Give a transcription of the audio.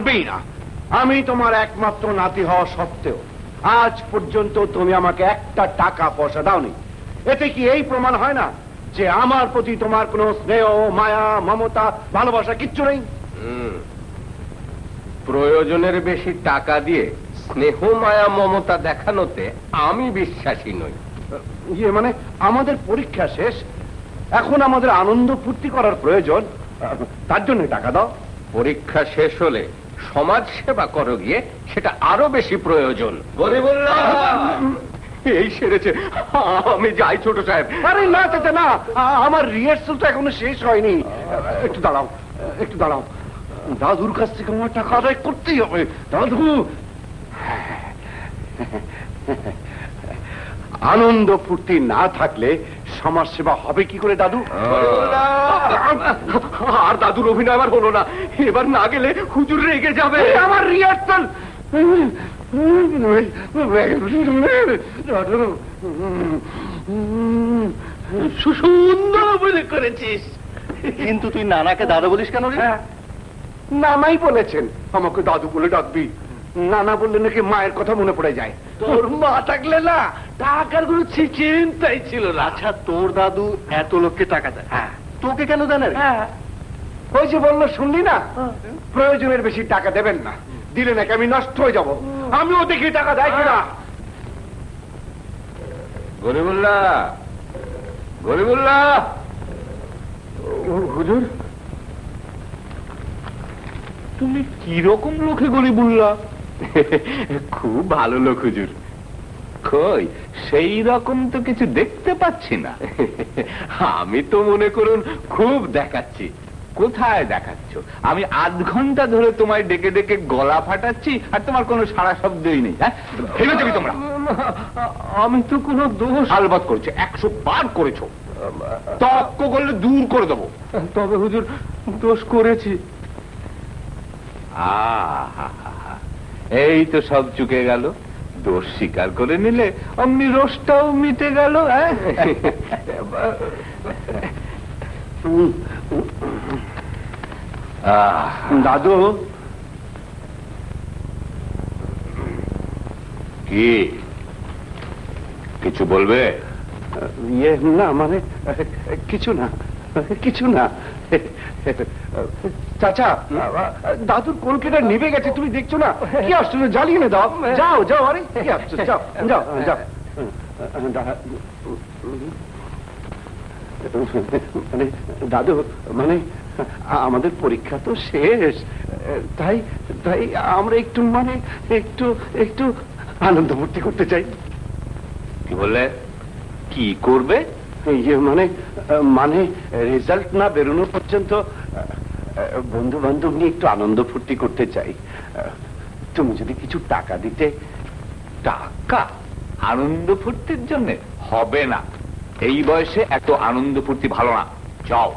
পারবেই না। আমি তোমার একমাত্র নাতি হওয়া সত্ত্বেও আজ পর্যন্ত তুমি আমাকে একটা টাকা পয়সা দাওনি। এতে কি এই প্রমাণ হয় না যে আমার প্রতি তোমার কোনো স্নেহ, মায়া, মমতা, ভালোবাসা কিচ্ছু নেই? প্রয়োজনের বেশি টাকা দিয়ে স্নেহ, মায়া, মমতা দেখানোতে আমি বিশ্বাসী নই। মানে আমাদের পরীক্ষা শেষ, এখন আমাদের আনন্দ ফুর্তি করার প্রয়োজন, তার জন্য টাকা দাও। পরীক্ষা শেষ হলে সমাজ সেবা করো গিয়ে, সেটা আরো বেশি প্রয়োজন। গরিবুল্লাহ এই সেরেছে, আমি যাই ছোট সাহেব। আরে না চাচা না, আমার রিহার্সাল তো এখনো শেষ হয়নি। একটু দাঁড়াও, একটু দাঁড়াও। দাদুর কাছ থেকে আমার টাকা আদায় করতেই হবে। দাদু, আনন্দ ফুর্তি না থাকলে সমাজ সেবা হবে কি করে দাদু? আর দাদুর অভিনয় আমার হলো না, এবার না গেলে হুজুর রেগে যাবে। আমার রিহার্সাল সুন্দর অভিনয় করেছিস, কিন্তু তুই নানাকে দাদু বলিস কেন? নানাই বলেছেন আমাকে দাদু বলে ডাকবি। নানা বললে নাকি মায়ের কথা মনে পড়ে যায়। তোর মা থাকলে না টাকার কোনো চিন্তাই ছিল না। আচ্ছা, তোর দাদু এত লোককে টাকা দেয়, তোকে কেন দেন? ওই যে বললো, শুনলি না? প্রয়োজনের বেশি টাকা দেবেন না, দিলে নাকি আমি নষ্ট হয়ে যাব। আমিও দেখি টাকা দেয় কিনা। গরিবুল্লাহ, গরিবুল্লাহ। হুজুর, তুমি কিরকম লোকে গরিবুল্লাহ? খুব ভালো লোক হুজুর। কই সেই রকম তো কিছু দেখতে পাচ্ছি না। আমি তো মনে করুন খুব দেখাচ্ছি। কোথায় দেখাচ্ছ? আমি আধ ঘন্টা ধরে তোমায় ডেকে ডেকে গলা ফাটাচ্ছি আর তোমার কোনো সারা শব্দই নেই। হ্যাঁ, ভেবেছো কি তোমরা আমি তো কোনো দোষ? আলবাত করেছো, 100 বার করেছো। তর্ক করলে দূর করে দেবো। তবে হুজুর দোষ করেছি। এই তো সব চুকে গেল। দোষ স্বীকার করে নিলে অমনি রোষটাও মিটে গেল। দাদু, কি কিছু বলবে? ইয়ে না, মানে কিছু না, কিছু না। চাচা, দাদুর কলকেটা নিভে গেছে, তুমি দেখছো না? কি আশ্চর্য, জ্বালিয়ে দাও। যাও যাও, আরে কি আশ্চর্য, যাও যাও যাও। মানে দাদু, মানে আমাদের পরীক্ষা তো শেষ, তাই তাই আমরা একটু মানে একটু একটু আনন্দ ফুর্তি করতে চাই। কি বললে? কি করবে? ইয়ে মানে মানে রেজাল্ট না বেরোনো পর্যন্ত বন্ধু বান্ধব নিয়ে একটু আনন্দ ফুর্তি করতে চাই। তুমি যদি কিছু টাকা দিতে। টাকা? আনন্দ ফুর্তির জন্য হবে না। এই বয়সে এত আনন্দ ফুর্তি ভালো না। যাও।